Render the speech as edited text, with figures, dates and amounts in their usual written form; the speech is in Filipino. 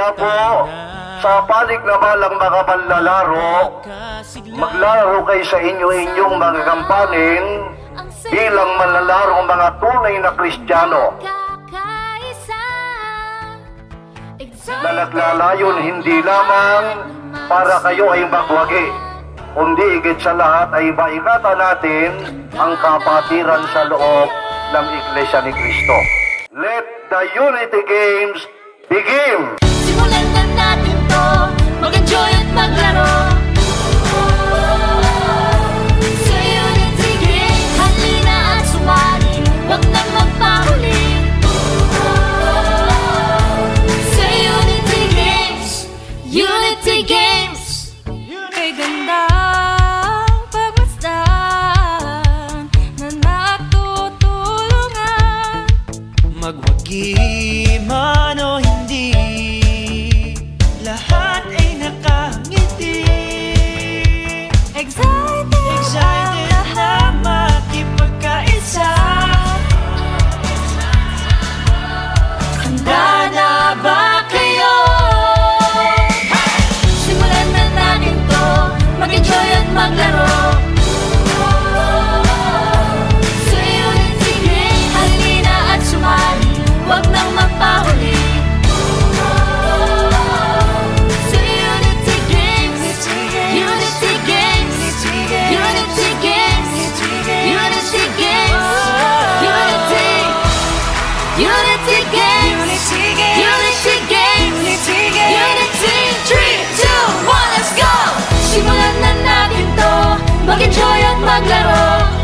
Kaya po, sa panig na balang mga manlalaro, maglaro kayo sa inyong mga kampanin bilang manlalarong mga tunay na Kristiyano na naglalayon hindi lamang para kayo ay magwagi, kundi higit sa lahat ay maingatan natin ang kapatiran sa loob ng Iglesia ni Cristo. Let the Unity Games begin! Simulan na natin to, mag-enjoy at maglaro. Sa Unity Games, halina at sumali, wag nang magpahuli. Sa Unity Games, Unity Games, kay ganda pagmasdan na natutulungan. Magwagi man o hindi, lahat ay nakangiti. Excited na makipagkaisa. Handa na ba kayo? Simulan na natin to, mag-enjoy at maglaro. Sa Unity Games, halina at sumali, wag nang magpahuli. Sa Unity Games, Unity Games, Unity Games, Unity Games, Unity Games, Unity Games, Unity. 3, 2, 1, let's go! Simulan na natin to, mag-enjoy at maglaro.